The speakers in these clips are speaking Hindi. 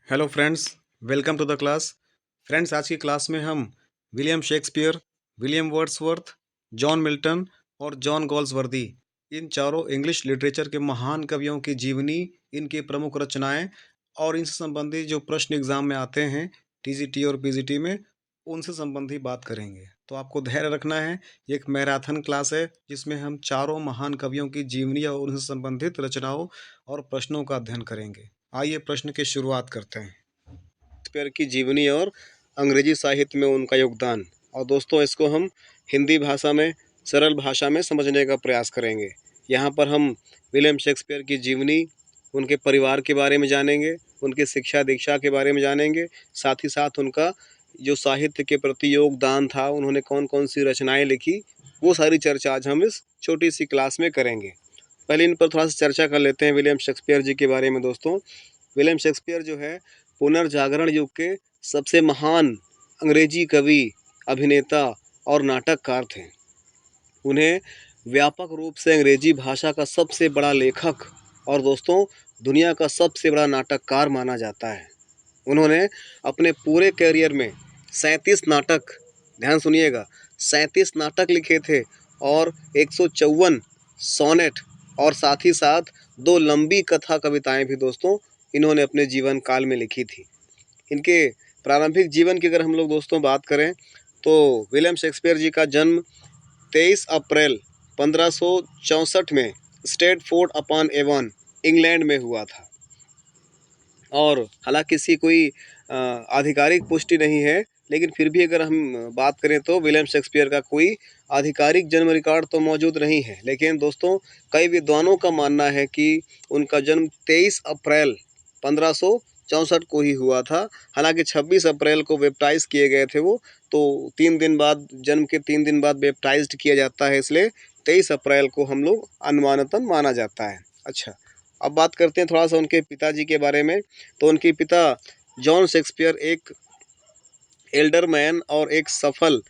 Hello friends, welcome to the class. Friends, आज की क्लास में हम William Shakespeare, William Wordsworth, John Milton और जॉन गॉल्सवर्दी इन चारों इंग्लिश लिटरेचर के महान कवियों की जीवनी, इनकी प्रमुख रचनाएं और इनसे संबंधित जो प्रश्न एग्जाम में आते हैं टीजीटी और पीजीटी में, उनसे संबंधी बात करेंगे। तो आपको धैर्य रखना है। ये एक मैराथन क्लास है जिसमें हम चारों महान कवियों की जीवनी और उनसे संबंधित रचनाओं और प्रश्नों का अध्ययन करेंगे। आइए प्रश्न की शुरुआत करते हैं। शेक्सपियर की जीवनी और अंग्रेजी साहित्य में उनका योगदान। और दोस्तों, इसको हम हिंदी भाषा में सरल भाषा में समझने का प्रयास करेंगे। यहाँ पर हम विलियम शेक्सपियर की जीवनी, उनके परिवार के बारे में जानेंगे, उनकी शिक्षा दीक्षा के बारे में जानेंगे, साथ ही साथ उनका जो साहित्य के प्रति योगदान था, उन्होंने कौन कौन सी रचनाएं लिखी, वो सारी चर्चा आज हम इस छोटी सी क्लास में करेंगे। पहले इन पर थोड़ा सा चर्चा कर लेते हैं विलियम शेक्सपियर जी के बारे में। दोस्तों, विलियम शेक्सपियर जो है पुनर्जागरण युग के सबसे महान अंग्रेजी कवि, अभिनेता और नाटककार थे। उन्हें व्यापक रूप से अंग्रेजी भाषा का सबसे बड़ा लेखक और दोस्तों दुनिया का सबसे बड़ा नाटककार माना जाता है। उन्होंने अपने पूरे करियर में 37 नाटक, ध्यान सुनिएगा, 37 नाटक लिखे थे और 154 सोनेट और साथ ही साथ 2 लंबी कथा कविताएं भी दोस्तों इन्होंने अपने जीवन काल में लिखी थी। इनके प्रारंभिक जीवन की अगर हम लोग दोस्तों बात करें तो विलियम शेक्सपियर जी का जन्म 23 अप्रैल 1564 में स्ट्रेटफोर्ड अपॉन एवॉन, इंग्लैंड में हुआ था। और हालांकि इसकी कोई आधिकारिक पुष्टि नहीं है, लेकिन फिर भी अगर हम बात करें तो विलियम शेक्सपियर का कोई आधिकारिक जन्म रिकॉर्ड तो मौजूद नहीं है। लेकिन दोस्तों, कई विद्वानों का मानना है कि उनका जन्म 23 अप्रैल 1564 को ही हुआ था। हालांकि 26 अप्रैल को बैप्टाइज किए गए थे वो, तो 3 दिन बाद, जन्म के 3 दिन बाद बैप्टाइज्ड किया जाता है, इसलिए 23 अप्रैल को हम लोग अनुमानतन माना जाता है। अच्छा, अब बात करते हैं थोड़ा सा उनके पिताजी के बारे में। तो उनके पिता जॉन शेक्सपियर एक एल्डरमैन और एक सफल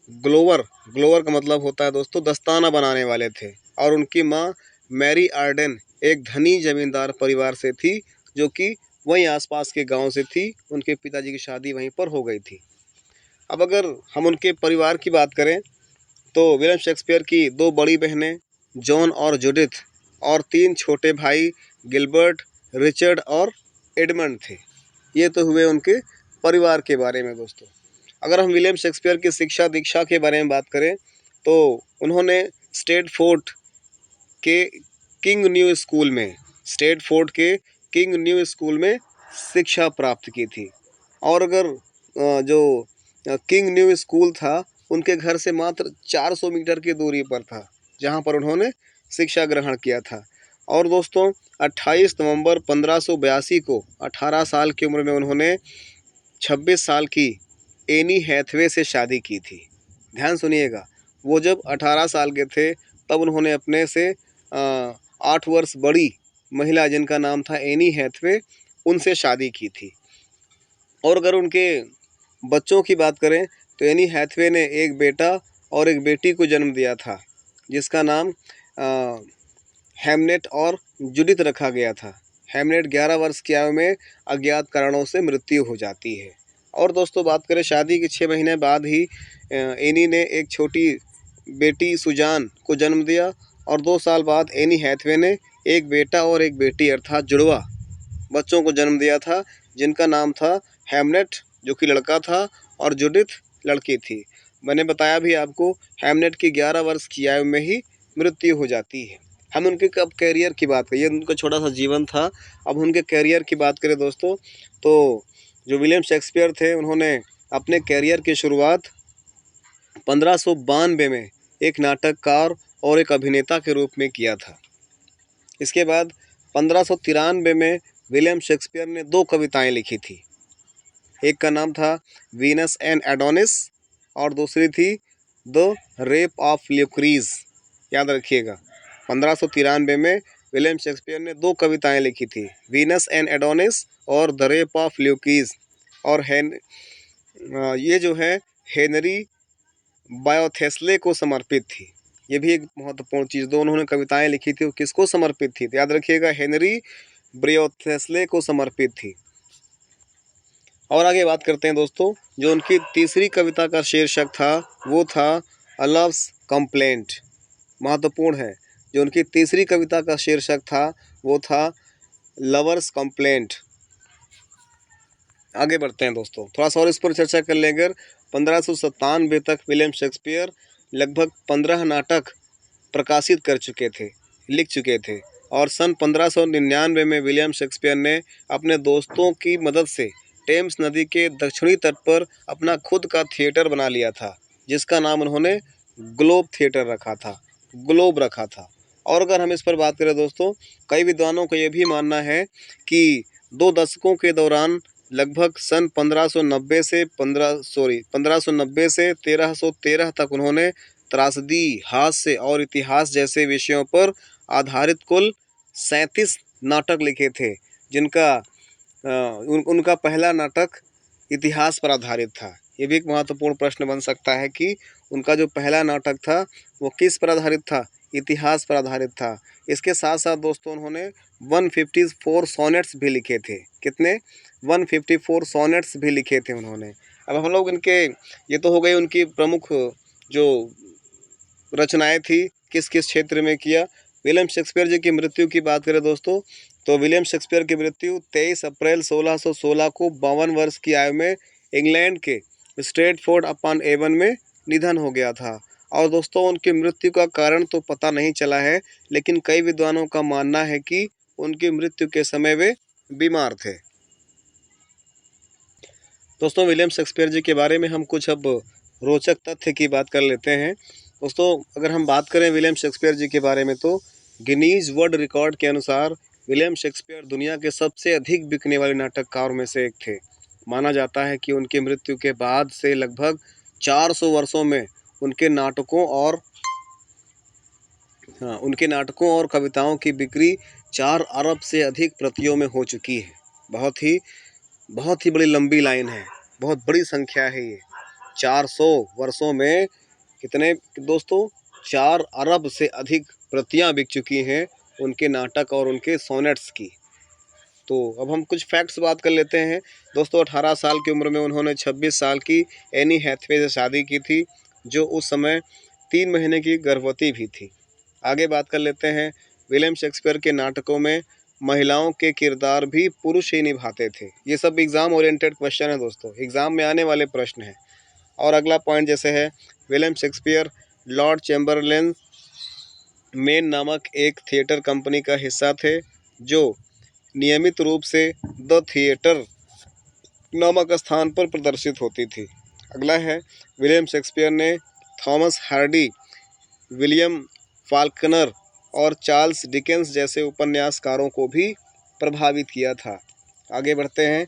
ग्लोवर, ग्लोवर का मतलब होता है दोस्तों दस्ताना बनाने वाले थे। और उनकी माँ मैरी आर्डन एक धनी जमींदार परिवार से थी, जो कि वहीं आसपास के गांव से थी। उनके पिताजी की शादी वहीं पर हो गई थी। अब अगर हम उनके परिवार की बात करें तो विलियम शेक्सपियर की 2 बड़ी बहनें जॉन और जूडिथ और 3 छोटे भाई गिलबर्ट, रिचर्ड और एडमंड थे। ये तो हुए उनके परिवार के बारे में दोस्तों। अगर हम विलियम शेक्सपियर की शिक्षा दीक्षा के बारे में बात करें तो उन्होंने स्ट्रेटफोर्ड के किंग न्यू स्कूल में, स्ट्रेटफोर्ड के किंग न्यू स्कूल में शिक्षा प्राप्त की थी। और अगर जो किंग न्यू स्कूल था उनके घर से मात्र 400 मीटर की दूरी पर था, जहां पर उन्होंने शिक्षा ग्रहण किया था। और दोस्तों, 28 नवंबर 1582 को 18 साल की उम्र में उन्होंने 26 साल की एनी हैथवे से शादी की थी। ध्यान सुनिएगा, वो जब 18 साल के थे तब उन्होंने अपने से 8 वर्ष बड़ी महिला, जिनका नाम था एनी हैथवे, उनसे शादी की थी। और अगर उनके बच्चों की बात करें तो एनी हैथवे ने एक बेटा और एक बेटी को जन्म दिया था, जिसका नाम हैमनेट और जूडिथ रखा गया था। हैमनेट 11 वर्ष की आयु में अज्ञात कारणों से मृत्यु हो जाती है। और दोस्तों, बात करें शादी के 6 महीने बाद ही एनी ने एक छोटी बेटी सुजान को जन्म दिया। और 2 साल बाद एनी हैथवे ने एक बेटा और एक बेटी अर्थात जुड़वा बच्चों को जन्म दिया था, जिनका नाम था हैमनेट, जो कि लड़का था, और जूडिथ लड़की थी। मैंने बताया भी आपको, हैमनेट की 11 वर्ष की आयु में ही मृत्यु हो जाती है। हम उनके कब कैरियर की बात करें, ये उनका छोटा सा जीवन था। अब उनके कैरियर की बात करें दोस्तों, तो जो विलियम शेक्सपियर थे उन्होंने अपने कैरियर की शुरुआत 1592 में एक नाटककार और एक अभिनेता के रूप में किया था। इसके बाद 1593 में विलियम शेक्सपियर ने 2 कविताएं लिखी थी। एक का नाम था वीनस एंड एडोनिस और दूसरी थी द रेप ऑफ ल्यूक्रीज। याद रखिएगा, 1593 में विलियम शेक्सपियर ने 2 कविताएं लिखी थी, वीनस एंड एडोनिस और द रेप ऑफ ल्यूक्रीज। और ये जो है हेनरी बायोथेस्ले को समर्पित थी। ये भी एक महत्वपूर्ण चीज़, 2 उन्होंने कविताएं लिखी थी, वो किसको समर्पित थी? तो याद रखिएगा, हेनरी बायोथेस्ले को समर्पित थी। और आगे बात करते हैं दोस्तों, जो उनकी तीसरी कविता का शीर्षक था वो था अ लव्स कंप्लेंट। महत्वपूर्ण है, जो उनकी तीसरी कविता का शीर्षक था वो था लवर्स कंप्लेंट। आगे बढ़ते हैं दोस्तों, थोड़ा सा और इस पर चर्चा कर लेंगे। 1597 तक विलियम शेक्सपियर लगभग 15 नाटक प्रकाशित कर चुके थे, लिख चुके थे। और सन 1599 में विलियम शेक्सपियर ने अपने दोस्तों की मदद से टेम्स नदी के दक्षिणी तट पर अपना खुद का थिएटर बना लिया था, जिसका नाम उन्होंने ग्लोब थिएटर रखा था, ग्लोब रखा था। और अगर हम इस पर बात करें दोस्तों, कई विद्वानों का यह भी मानना है कि 2 दशकों के दौरान लगभग सन 1590 से 1313 तक उन्होंने त्रासदी, हास्य और इतिहास जैसे विषयों पर आधारित कुल 37 नाटक लिखे थे, जिनका उनका पहला नाटक इतिहास पर आधारित था। ये भी एक महत्वपूर्ण प्रश्न बन सकता है कि उनका जो पहला नाटक था वो किस पर आधारित था? इतिहास पर आधारित था। इसके साथ साथ दोस्तों उन्होंने 154 सोनेट्स भी लिखे थे। कितने? 154 सोनेट्स भी लिखे थे उन्होंने। अब हम लोग इनके, ये तो हो गई उनकी प्रमुख जो रचनाएं थी, किस किस क्षेत्र में किया। विलियम शेक्सपियर जी की मृत्यु की बात करें दोस्तों, तो विलियम शेक्सपियर की मृत्यु 23 अप्रैल 1616 को 52 वर्ष की आयु में इंग्लैंड के स्ट्रेटफोर्ड अपॉन एवन में निधन हो गया था। और दोस्तों उनकी मृत्यु का कारण तो पता नहीं चला है, लेकिन कई विद्वानों का मानना है कि उनकी मृत्यु के समय वे बीमार थे। दोस्तों विलियम शेक्सपियर जी के बारे में हम कुछ अब रोचक तथ्य की बात कर लेते हैं। दोस्तों अगर हम बात करें विलियम शेक्सपियर जी के बारे में, तो गिनीज वर्ल्ड रिकॉर्ड के अनुसार विलियम शेक्सपियर दुनिया के सबसे अधिक बिकने वाले नाटककारों में से एक थे। माना जाता है कि उनकी मृत्यु के बाद से लगभग 400 वर्षों में उनके नाटकों और कविताओं की बिक्री 4 अरब से अधिक प्रतियों में हो चुकी है। बहुत ही बड़ी लंबी लाइन है, बहुत बड़ी संख्या है ये। 400 वर्षों में कितने दोस्तों? 4 अरब से अधिक प्रतियां बिक चुकी हैं उनके नाटक और उनके सोनेट्स की। तो अब हम कुछ फैक्ट्स बात कर लेते हैं दोस्तों। 18 साल की उम्र में उन्होंने 26 साल की एनी हैथवे से शादी की थी, जो उस समय 3 महीने की गर्भवती भी थी। आगे बात कर लेते हैं, विलियम शेक्सपियर के नाटकों में महिलाओं के किरदार भी पुरुष ही निभाते थे। ये सब एग्जाम ओरिएंटेड क्वेश्चन है दोस्तों, एग्जाम में आने वाले प्रश्न हैं। और अगला पॉइंट जैसे है, William Shakespeare Lord Chamberlain main नामक एक थिएटर कंपनी का हिस्सा थे, जो नियमित रूप से द थिएटर नामक स्थान पर प्रदर्शित होती थी। अगला है, विलियम शेक्सपियर ने थॉमस हार्डी, विलियम फाल्कनर और चार्ल्स डिकेंस जैसे उपन्यासकारों को भी प्रभावित किया था। आगे बढ़ते हैं,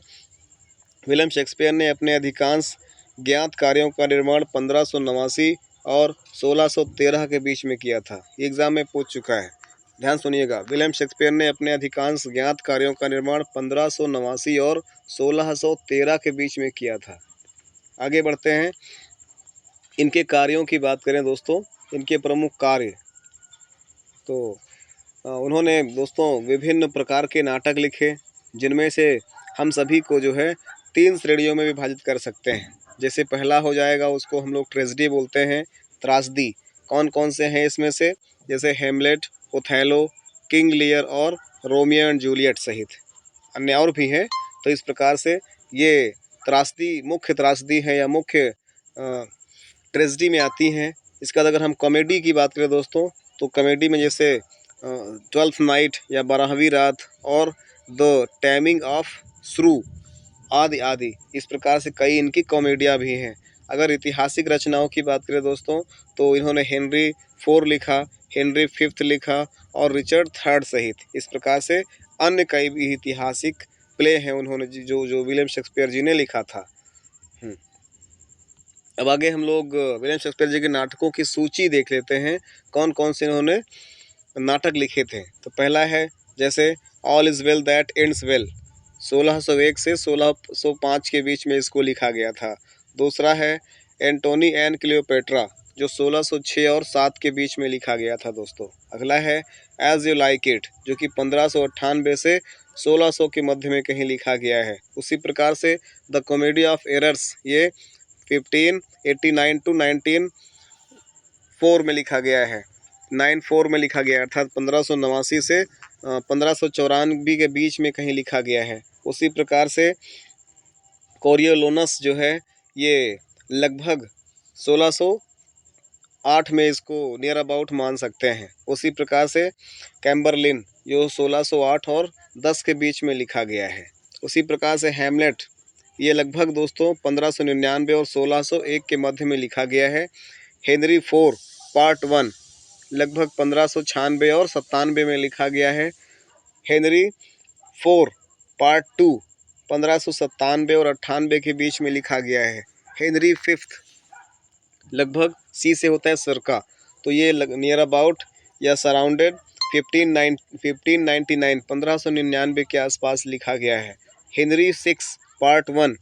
विलियम शेक्सपियर ने अपने अधिकांश ज्ञात कार्यों का निर्माण 1589 और 1613 के बीच में किया था। ये एग्जाम में पूछ चुका है, ध्यान सुनिएगा। विलियम शेक्सपियर ने अपने अधिकांश ज्ञात कार्यों का निर्माण 1589 और 1613 के बीच में किया था। आगे बढ़ते हैं, इनके कार्यों की बात करें दोस्तों, इनके प्रमुख कार्य, तो उन्होंने दोस्तों विभिन्न प्रकार के नाटक लिखे, जिनमें से हम सभी को जो है 3 श्रेणियों में विभाजित कर सकते हैं। जैसे पहला हो जाएगा, उसको हम लोग ट्रेजेडी बोलते हैं, त्रासदी। कौन कौन से हैं इसमें से? जैसे हेमलेट, ओथेलो, किंग लियर और रोमियो एंड जूलियट सहित अन्य और भी हैं। तो इस प्रकार से ये त्रासदी मुख्य त्रासदी है या मुख्य ट्रेजेडी में आती हैं। इसके बाद अगर हम कॉमेडी की बात करें दोस्तों, तो कॉमेडी में जैसे 12th नाइट या 12वीं रात और द टैमिंग ऑफ श्रू आदि आदि, इस प्रकार से कई इनकी कॉमेडियाँ भी हैं। अगर ऐतिहासिक रचनाओं की बात करें दोस्तों, तो इन्होंने हेनरी 4 लिखा, हेनरी 5 लिखा और रिचर्ड 3 सहित इस प्रकार से अन्य कई भी ऐतिहासिक प्ले हैं उन्होंने जो जो विलियम शेक्सपियर जी ने लिखा था। अब आगे हम लोग विलियम शेक्सपियर जी के नाटकों की सूची देख लेते हैं, कौन कौन से इन्होंने नाटक लिखे थे। तो पहला है जैसे all is well that ends well, 1601 से 1605 के बीच में इसको लिखा गया था। दूसरा है एंटोनी एंड क्लियोपेट्रा, जो 1606 और 7 के बीच में लिखा गया था दोस्तों। अगला है एज यू लाइक इट, जो कि 1598 से 1600 के मध्य में कहीं लिखा गया है। उसी प्रकार से द कॉमेडी ऑफ एरर्स ये 1589 टू 1904 में लिखा गया है, 94 में लिखा गया है, अर्थात 1589 से 1594 के बीच में कहीं लिखा गया है। उसी प्रकार से कोरियोलोनस जो है ये लगभग 1608 में इसको नियर अबाउट मान सकते हैं। उसी प्रकार से कैम्बरलिन जो 1608 और 10 के बीच में लिखा गया है। उसी प्रकार से हैमलेट ये लगभग दोस्तों 1599 और 1601 के मध्य में लिखा गया है। हेनरी 4 पार्ट 1 लगभग 1596 और 97 में लिखा गया है। हेनरी 4 पार्ट 2 1597 और 98 के बीच में लिखा गया है। हेनरी 5 लगभग सी से होता है सरका, तो ये नियर अबाउट या सराउंडेड 1599 के आसपास लिखा गया है। हेनरी 6 पार्ट 1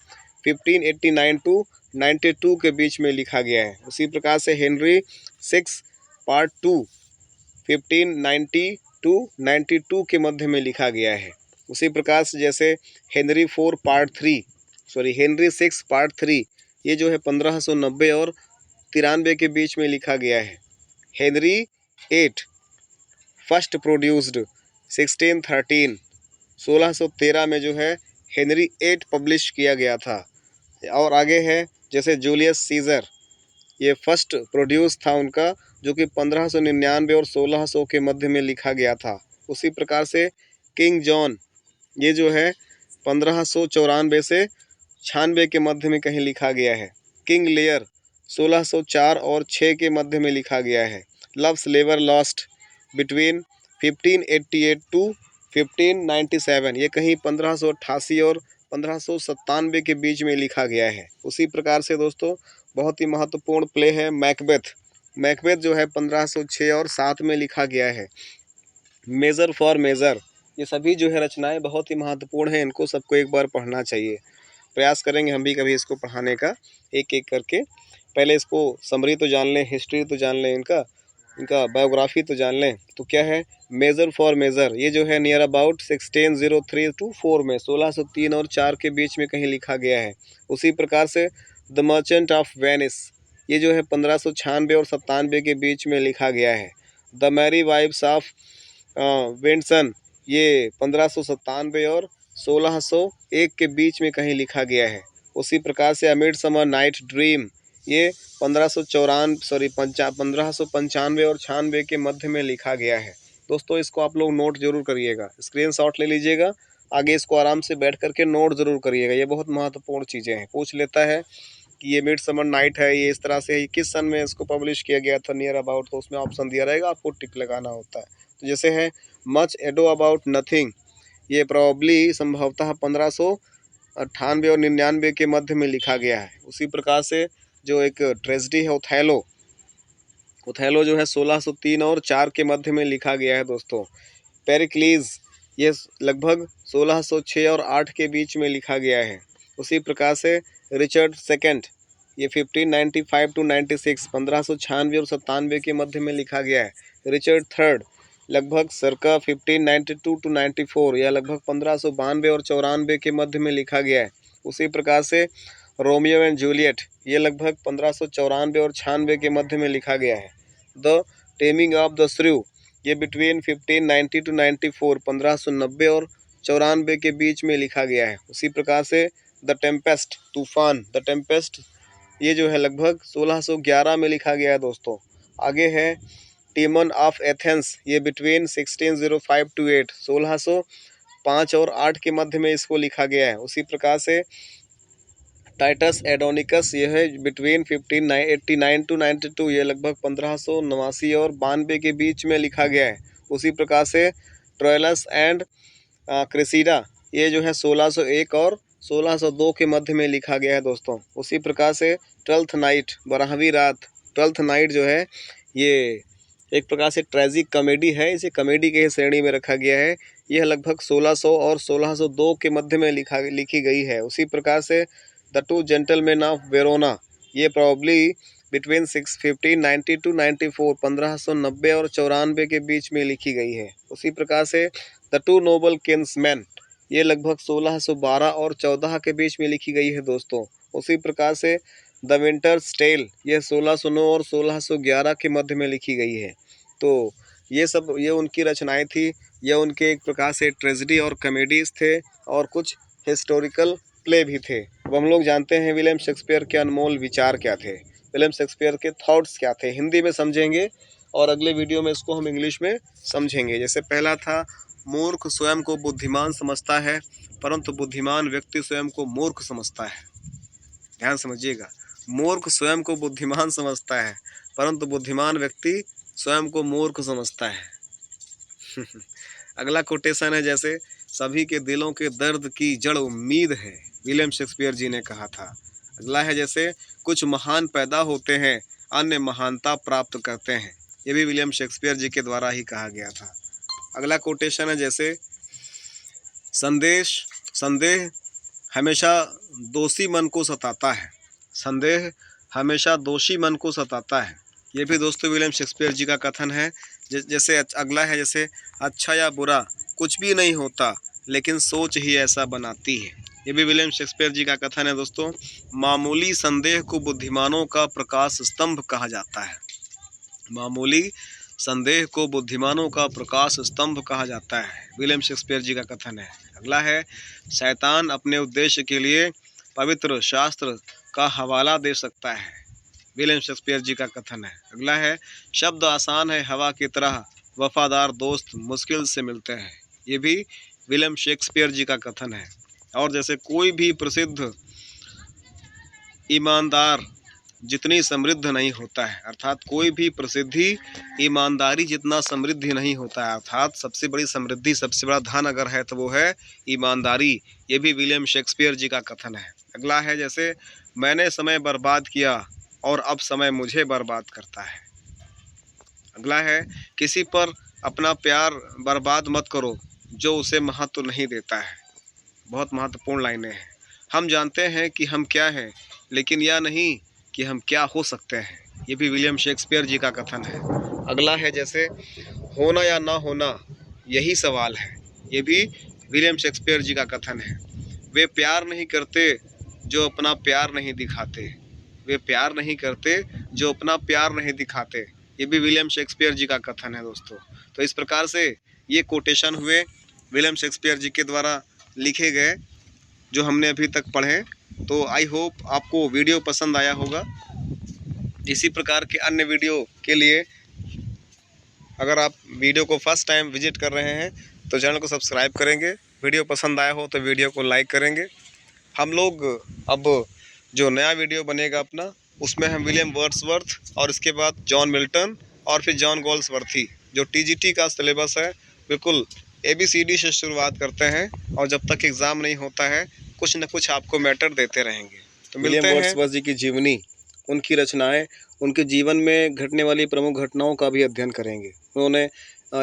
1589 टू 92 के बीच में लिखा गया है। उसी प्रकार से हेनरी 6 पार्ट 2 1590 टू 92 के मध्य में लिखा गया है। उसी प्रकार से जैसे हेनरी 4 पार्ट 3 हेनरी 6 पार्ट 3 ये जो है 1590 और 93 के बीच में लिखा गया है। हेनरी 8 फर्स्ट प्रोड्यूस्ड 1613 में जो है हेनरी 8 पब्लिश किया गया था। और आगे है जैसे जूलियस सीजर ये फर्स्ट प्रोड्यूस था उनका, जो कि 1599 और 1600 के मध्य में लिखा गया था। उसी प्रकार से किंग जॉन ये जो है 1594 से 96 के मध्य में कहीं लिखा गया है। किंग लेयर 1604 और 6 के मध्य में लिखा गया है। लव्स लेवर लॉस्ट बिटवीन 1588 टू 1597 ये कहीं 1588 और 1597 के बीच में लिखा गया है। उसी प्रकार से दोस्तों बहुत ही महत्वपूर्ण प्ले है मैकबेथ। मैकबेथ जो है 1506 और 7 में लिखा गया है। मेजर फॉर मेजर ये सभी जो है रचनाएं बहुत ही महत्वपूर्ण हैं, इनको सबको एक बार पढ़ना चाहिए। प्रयास करेंगे हम भी कभी इसको पढ़ाने का एक एक करके। पहले इसको समरी तो जान लें, हिस्ट्री तो जान लें, इनका बायोग्राफी तो जान लें। तो क्या है मेजर फॉर मेजर ये जो है नियर अबाउट 1603 टू 4 में 1603 और 4 के बीच में कहीं लिखा गया है। उसी प्रकार से द मर्चेंट ऑफ वेनिस ये जो है 1596 और 97 के बीच में लिखा गया है। द मैरी वाइफ्स ऑफ विंडसन ये 1597 और 1601 के बीच में कहीं लिखा गया है। उसी प्रकार से अ मिडसमर नाइट ड्रीम ये 1595 और 96 के मध्य में लिखा गया है। दोस्तों इसको आप लोग नोट जरूर करिएगा, स्क्रीनशॉट ले लीजिएगा, आगे इसको आराम से बैठ करके नोट जरूर करिएगा। ये बहुत महत्वपूर्ण चीज़ें हैं। पूछ लेता है कि ये मिडसमर नाइट है, ये इस तरह से है, किस सन में इसको पब्लिश किया गया था नियर अबाउट, तो उसमें ऑप्शन दिया रहेगा, आपको टिक लगाना होता है। तो जैसे है मच एडो अबाउट नथिंग ये प्रॉब्ली संभवतः 1598 और 99 के मध्य में लिखा गया है। उसी प्रकार से जो एक ट्रेजेडी है ओथेलो जो है 1603 और 4 के मध्य में लिखा गया है दोस्तों। पेरिक्लीज ये लगभग 1606 और 8 के बीच में लिखा गया है। उसी प्रकार से रिचर्ड सेकंड ये 1595 टू 96 1596 और 97 के मध्य में लिखा गया है। रिचर्ड थर्ड लगभग circa 1592 टू 94 या लगभग 1592 और 94 के मध्य में लिखा गया है। उसी प्रकार से रोमियो एंड जूलियट ये लगभग 1594 और 96 के मध्य में लिखा गया है। द टेमिंग ऑफ द श्रू ये बिटवीन 1590 टू 94 1590 और 94 के बीच में लिखा गया है। उसी प्रकार से द टेम्पेस्ट तूफान द टेम्पेस्ट ये जो है लगभग 1611 में लिखा गया है दोस्तों। आगे है टीमन ऑफ एथेंस ये बिटवीन 1605 टू 8 1605 और 8 के मध्य में इसको लिखा गया है। उसी प्रकार से टाइटस एडोनिकस ये है बिटवीन 1589 टू 92 ये लगभग 1589 और 92 के बीच में लिखा गया है। उसी प्रकार से ट्रोयलस एंड क्रेसिडा ये जो है 1601 और 1602 के मध्य में लिखा गया है दोस्तों। उसी प्रकार से ट्वेल्थ नाइट 12वीं रात ट्वेल्थ नाइट जो है ये एक प्रकार से ट्रेजिक कॉमेडी है, इसे कॉमेडी के श्रेणी में रखा गया है। यह लगभग 1600 और 1602 के मध्य में लिखी गई है। उसी प्रकार से the two gentleman of Verona ये प्रॉब्ली बिटवीन 1590 टू 94 1590 और 94 के बीच में लिखी गई है। उसी प्रकार से द टू नोबल किंग्समैन ये लगभग 1612 और 14 के बीच में लिखी गई है दोस्तों। उसी प्रकार से द विंटर्स टेल ये 1609 और 1611 के मध्य में लिखी गई है। तो ये उनकी रचनाएं थी। ये उनके एक प्रकार से ट्रेजेडी और कॉमेडीज थे और कुछ हिस्टोरिकल प्ले भी थे। अब हम लोग जानते हैं विलियम शेक्सपियर के अनमोल विचार क्या थे, विलियम शेक्सपियर के थॉट्स क्या थे। हिंदी में समझेंगे और अगले वीडियो में इसको हम इंग्लिश में समझेंगे। जैसे पहला था, मूर्ख स्वयं को बुद्धिमान समझता है परंतु बुद्धिमान व्यक्ति स्वयं को मूर्ख समझता है। ध्यान समझिएगा, मूर्ख स्वयं को बुद्धिमान समझता है परंतु बुद्धिमान व्यक्ति स्वयं को मूर्ख समझता है। अगला कोटेशन है, जैसे सभी के दिलों के दर्द की जड़ उम्मीद है, विलियम शेक्सपियर जी ने कहा था। अगला है, जैसे कुछ महान पैदा होते हैं अन्य महानता प्राप्त करते हैं, ये भी विलियम शेक्सपियर जी के द्वारा ही कहा गया था। अगला कोटेशन है, जैसे संदेह हमेशा दोषी मन को सताता है, संदेह हमेशा दोषी मन को सताता है, ये भी दोस्तों विलियम शेक्सपियर जी का कथन है। जैसे अगला है, जैसे अच्छा या बुरा कुछ भी नहीं होता लेकिन सोच ही ऐसा बनाती है, ये भी विलियम शेक्सपियर जी का कथन है दोस्तों। मामूली संदेह को बुद्धिमानों का प्रकाश स्तंभ कहा जाता है, मामूली संदेह को बुद्धिमानों का प्रकाश स्तंभ कहा जाता है, विलियम शेक्सपियर जी का कथन है। अगला है, शैतान अपने उद्देश्य के लिए पवित्र शास्त्र का हवाला दे सकता है, विलियम शेक्सपियर जी का कथन है। अगला है, शब्द आसान है हवा की तरह, वफादार दोस्त मुश्किल से मिलते हैं, ये भी विलियम शेक्सपियर जी का कथन है। और जैसे कोई भी प्रसिद्ध ईमानदार जितनी समृद्ध नहीं होता है, अर्थात कोई भी प्रसिद्धि ईमानदारी जितना समृद्धि नहीं होता है, अर्थात सबसे बड़ी समृद्धि, सबसे बड़ा धन अगर है तो वो है ईमानदारी, ये भी विलियम शेक्सपियर जी का कथन है। अगला है, जैसे मैंने समय बर्बाद किया और अब समय मुझे बर्बाद करता है। अगला है, किसी पर अपना प्यार बर्बाद मत करो जो उसे महत्व नहीं देता है, बहुत महत्वपूर्ण लाइनें हैं। हम जानते हैं कि हम क्या हैं लेकिन यह नहीं कि हम क्या हो सकते हैं, ये भी विलियम शेक्सपियर जी का कथन है। अगला है, जैसे होना या ना होना यही सवाल है, ये भी विलियम शेक्सपियर जी का कथन है। वे प्यार नहीं करते जो अपना प्यार नहीं दिखाते, वे प्यार नहीं करते जो अपना प्यार नहीं दिखाते, ये भी विलियम शेक्सपियर जी का कथन है दोस्तों। तो इस प्रकार से ये कोटेशन हुए विलियम शेक्सपियर जी के द्वारा लिखे गए जो हमने अभी तक पढ़े। तो आई होप आपको वीडियो पसंद आया होगा। इसी प्रकार के अन्य वीडियो के लिए अगर आप वीडियो को फर्स्ट टाइम विजिट कर रहे हैं तो चैनल को सब्सक्राइब करेंगे, वीडियो पसंद आया हो तो वीडियो को लाइक करेंगे। हम लोग अब जो नया वीडियो बनेगा अपना, उसमें हम विलियम वर्ड्सवर्थ और इसके बाद जॉन मिल्टन और फिर जॉन गोल्सवर्थी, जो टीजीटी का सिलेबस है, बिल्कुल ABCD से शुरुआत करते हैं और जब तक एग्ज़ाम नहीं होता है कुछ न कुछ आपको मैटर देते रहेंगे। तो मिलते हैं। वर्ड्सवर्थ जी की जीवनी, उनकी रचनाएं, उनके जीवन में घटने वाली प्रमुख घटनाओं का भी अध्ययन करेंगे। उन्होंने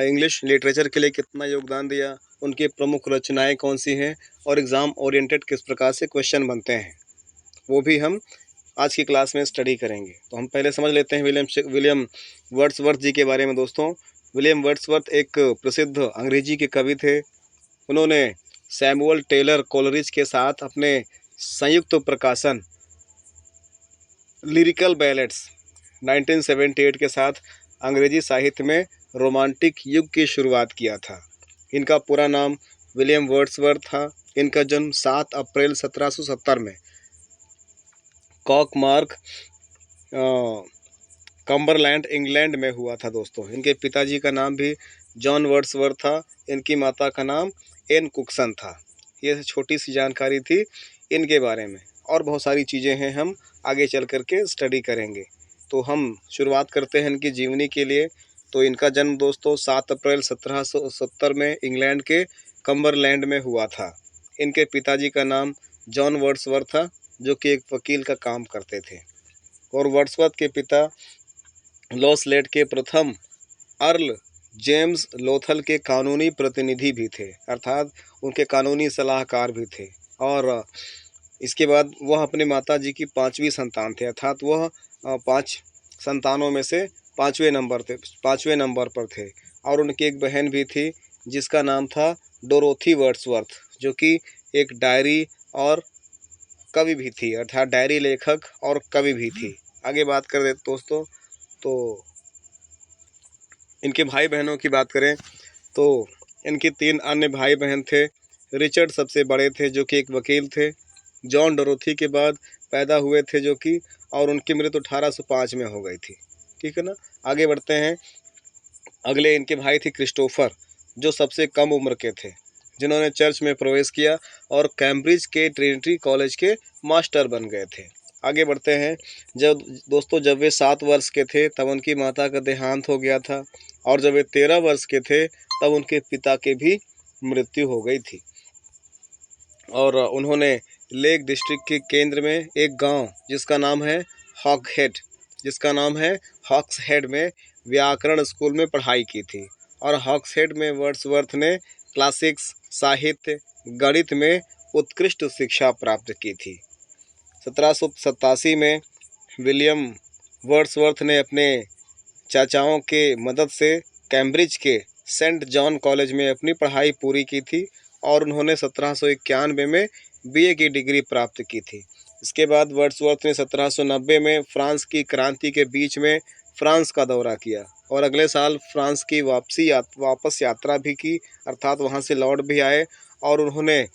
इंग्लिश लिटरेचर के लिए कितना योगदान दिया, उनके प्रमुख रचनाएं कौन सी हैं और एग्ज़ाम ओरिएंटेड किस प्रकार से क्वेश्चन बनते हैं, वो भी हम आज की क्लास में स्टडी करेंगे। तो हम पहले समझ लेते हैं विलियम वर्ड्सवर्थ जी के बारे में दोस्तों। विलियम वर्ड्सवर्थ एक प्रसिद्ध अंग्रेजी के कवि थे। उन्होंने सैमुअल टेलर कोलरिज के साथ अपने संयुक्त प्रकाशन लिरिकल बैलेट्स 1978 के साथ अंग्रेजी साहित्य में रोमांटिक युग की शुरुआत किया था। इनका पूरा नाम विलियम वर्ड्सवर्थ था। इनका जन्म 7 अप्रैल 1770 में कॉकमार्क कम्बरलैंड इंग्लैंड में हुआ था दोस्तों। इनके पिताजी का नाम भी जॉन वर्ड्सवर्थ था, इनकी माता का नाम एन कुकसन था। ये छोटी सी जानकारी थी इनके बारे में, और बहुत सारी चीज़ें हैं हम आगे चल कर के स्टडी करेंगे। तो हम शुरुआत करते हैं इनकी जीवनी के लिए। तो इनका जन्म दोस्तों 7 अप्रैल 1770 में इंग्लैंड के कम्बरलैंड में हुआ था। इनके पिताजी का नाम जॉन वर्ड्सवर्थ था, जो कि एक वकील का काम करते थे, और वर्ड्सवर्थ के पिता लॉसलेट के प्रथम अर्ल जेम्स लोथल के कानूनी प्रतिनिधि भी थे, अर्थात उनके कानूनी सलाहकार भी थे। और इसके बाद वह अपने माताजी की 5वीं संतान थे, अर्थात वह 5 संतानों में से 5वें नंबर पर थे। और उनकी एक बहन भी थी जिसका नाम था डोरोथी वर्ड्सवर्थ, जो कि एक डायरी और कवि भी थी, अर्थात डायरी लेखक और कवि भी थी। आगे बात कर दे दोस्तों, तो इनके भाई बहनों की बात करें तो इनके 3 अन्य भाई बहन थे। रिचर्ड सबसे बड़े थे जो कि एक वकील थे। जॉन डोरोथी के बाद पैदा हुए थे जो कि, और उनकी मृत्यु 1805 में हो गई थी। ठीक है ना। आगे बढ़ते हैं। अगले इनके भाई थे क्रिस्टोफर, जो सबसे कम उम्र के थे, जिन्होंने चर्च में प्रवेश किया और कैम्ब्रिज के ट्रिनिटी कॉलेज के मास्टर बन गए थे। आगे बढ़ते हैं। जब वे 7 वर्ष के थे तब उनकी माता का देहांत हो गया था, और जब वे 13 वर्ष के थे तब उनके पिता की भी मृत्यु हो गई थी। और उन्होंने लेक डिस्ट्रिक्ट के केंद्र में एक गांव जिसका नाम है हॉक्सहेड में व्याकरण स्कूल में पढ़ाई की थी। और हॉक्सहेड में वर्ड्सवर्थ ने क्लासिक्स, साहित्य, गणित में उत्कृष्ट शिक्षा प्राप्त की थी। 1787 में विलियम वर्ड्सवर्थ ने अपने चाचाओं के मदद से कैम्ब्रिज के सेंट जॉन कॉलेज में अपनी पढ़ाई पूरी की थी, और उन्होंने 1791 में बीए की डिग्री प्राप्त की थी। इसके बाद वर्ड्सवर्थ ने 1790 में फ्रांस की क्रांति के बीच में फ्रांस का दौरा किया, और अगले साल फ्रांस की वापस यात्रा भी की, अर्थात वहाँ से लौट भी आए। और उन्होंने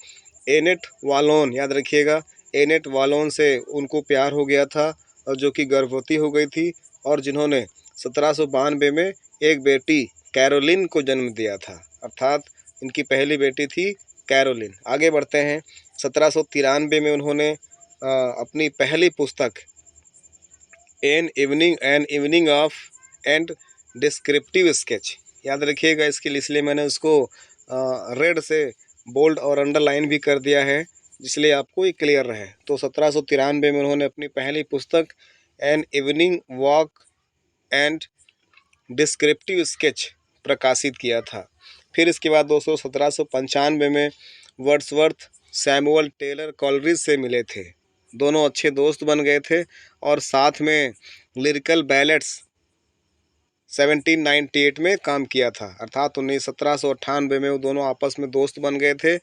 एनेट वालोन, याद रखिएगा, एनेट वालोन से उनको प्यार हो गया था, और जो कि गर्भवती हो गई थी, और जिन्होंने 1792 में एक बेटी कैरोलिन को जन्म दिया था, अर्थात इनकी पहली बेटी थी कैरोलिन। आगे बढ़ते हैं। 1793 में उन्होंने अपनी पहली पुस्तक an evening of and descriptive sketch, याद रखिएगा, इसलिए मैंने उसको रेड से बोल्ड और अंडरलाइन भी कर दिया है, इसलिए आपको ये क्लियर रहे। तो 1793 में उन्होंने अपनी पहली पुस्तक an evening walk and descriptive sketch प्रकाशित किया था। फिर इसके बाद दोस्तों 1795 में वर्ड्सवर्थ सैमुअल टेलर कॉलरिज से मिले थे। दोनों अच्छे दोस्त बन गए थे, और साथ में लिरिकल बैलेट्स 1798 में काम किया था, अर्थात 1798 में वो दोनों आपस में दोस्त बन गए थे।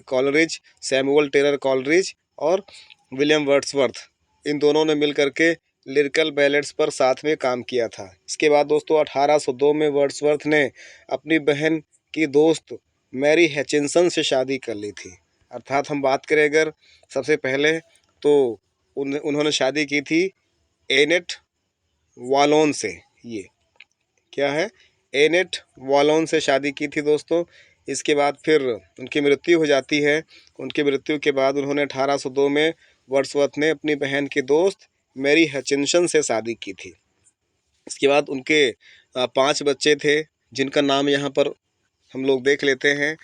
कॉलरिज, सैमुअल टेलर कॉलरिज और विलियम वर्ड्सवर्थ, इन दोनों ने मिल करके लिरिकल बैलेट्स पर साथ में काम किया था। इसके बाद दोस्तों 1802 में वर्ड्सवर्थ ने अपनी बहन की दोस्त मैरी हैचिंसन से शादी कर ली थी। अर्थात हम बात करें अगर सबसे पहले, तो उन्होंने शादी की थी एनेट वालोन से। ये क्या है, एनेट वालोन से शादी की थी दोस्तों। इसके बाद फिर उनकी मृत्यु हो जाती है। उनकी मृत्यु के बाद उन्होंने 1802 में वर्ड्सवर्थ ने अपनी बहन के दोस्त मैरी हचिंसन से शादी की थी। इसके बाद उनके 5 बच्चे थे, जिनका नाम यहाँ पर हम लोग देख लेते हैं।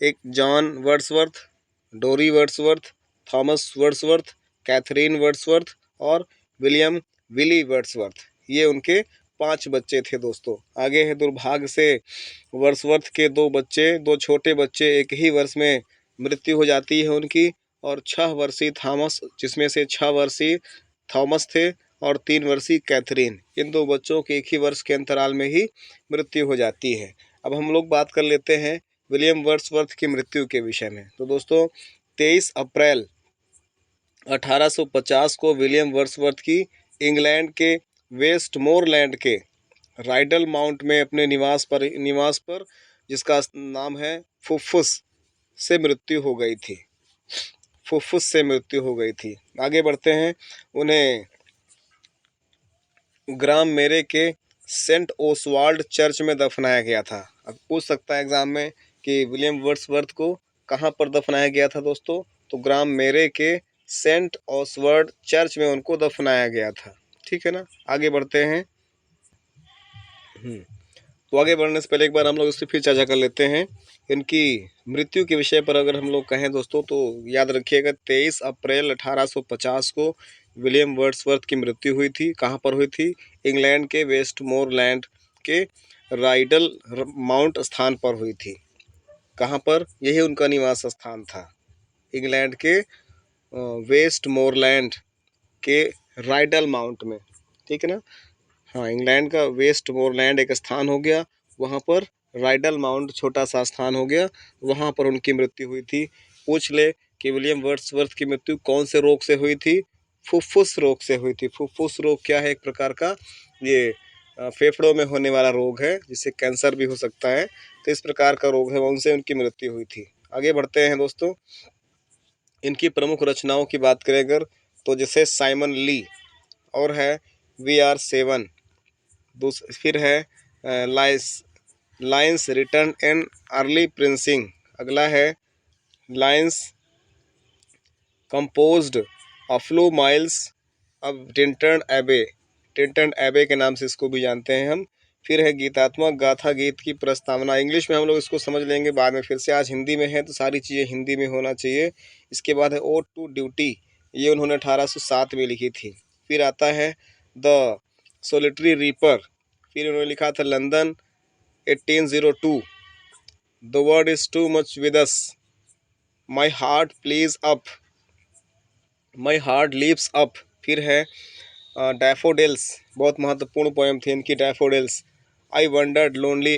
एक John Wordsworth, Dory Wordsworth, Thomas Wordsworth, Catherine Wordsworth और विली वर्ड्सवर्थ, ये उनके 5 बच्चे थे दोस्तों। आगे है, दुर्भाग्य से वर्ड्सवर्थ के 2 छोटे बच्चे एक ही वर्ष में मृत्यु हो जाती है उनकी, और 6 वर्षीय थॉमस, जिसमें से 6 वर्षीय थॉमस थे और 3 वर्षीय कैथरीन, इन 2 बच्चों के एक ही वर्ष के अंतराल में ही मृत्यु हो जाती है। अब हम लोग बात कर लेते हैं विलियम वर्ड्सवर्थ की मृत्यु के विषय में। तो दोस्तों 23 अप्रैल 1850 को विलियम वर्ड्सवर्थ की इंग्लैंड के वेस्टमोरलैंड के राइडल माउंट में अपने निवास पर जिसका नाम है फुफ्फुस से मृत्यु हो गई थी। फुफ्फुस से मृत्यु हो गई थी। आगे बढ़ते हैं। उन्हें ग्राम मेरे के सेंट ओसवाल्ड चर्च में दफनाया गया था। अब पूछ सकता है एग्जाम में कि विलियम वर्ड्सवर्थ को कहाँ पर दफनाया गया था दोस्तों, तो ग्राम मेरे के सेंट ओसवर्ड चर्च में उनको दफनाया गया था। ठीक है ना। आगे बढ़ते हैं। तो आगे बढ़ने से पहले एक बार हम लोग इससे फिर चर्चा कर लेते हैं। इनकी मृत्यु के विषय पर अगर हम लोग कहें दोस्तों, तो याद रखिएगा 23 अप्रैल 1850 को विलियम वर्ड्सवर्थ की मृत्यु हुई थी। कहाँ पर हुई थी, इंग्लैंड के वेस्टमोरलैंड के राइडल माउंट स्थान पर हुई थी। कहाँ पर, यही उनका निवास स्थान था, इंग्लैंड के वेस्टमोरलैंड के राइडल माउंट में। ठीक है ना। हाँ, इंग्लैंड का वेस्टमोरलैंड एक स्थान हो गया, वहाँ पर राइडल माउंट छोटा सा स्थान हो गया, वहाँ पर उनकी मृत्यु हुई थी। पूछ ले कि विलियम वर्ड्सवर्थ की मृत्यु कौन से रोग से हुई थी? फुफ्फुस रोग से हुई थी। फुफ्फुस रोग क्या है? एक प्रकार का ये फेफड़ों में होने वाला रोग है, जिससे कैंसर भी हो सकता है। तो इस प्रकार का रोग है, उनसे उनकी मृत्यु हुई थी। आगे बढ़ते हैं दोस्तों। इनकी प्रमुख रचनाओं की बात करें अगर, तो जैसे साइमन ली, और है वी आर सेवन, फिर है लाइन्स रिटर्न एन अर्ली प्रिंसिंग, अगला है lines composed a flu miles अब टिंटन एबे के नाम से इसको भी जानते हैं हम। फिर है गीतात्मक गाथा गीत की प्रस्तावना, इंग्लिश में हम लोग इसको समझ लेंगे बाद में, फिर से आज हिंदी में है तो सारी चीज़ें हिंदी में होना चाहिए। इसके बाद है ओड टू ड्यूटी, ये उन्होंने 1807 में लिखी थी। फिर आता है द सोलिटरी रीपर, फिर उन्होंने लिखा था London 1802, the world is too much with us, my heart प्लीज up, my heart leaps up. फिर है डैफोडिल्स, बहुत महत्वपूर्ण पोएम थी इनकी daffodils. I wandered lonely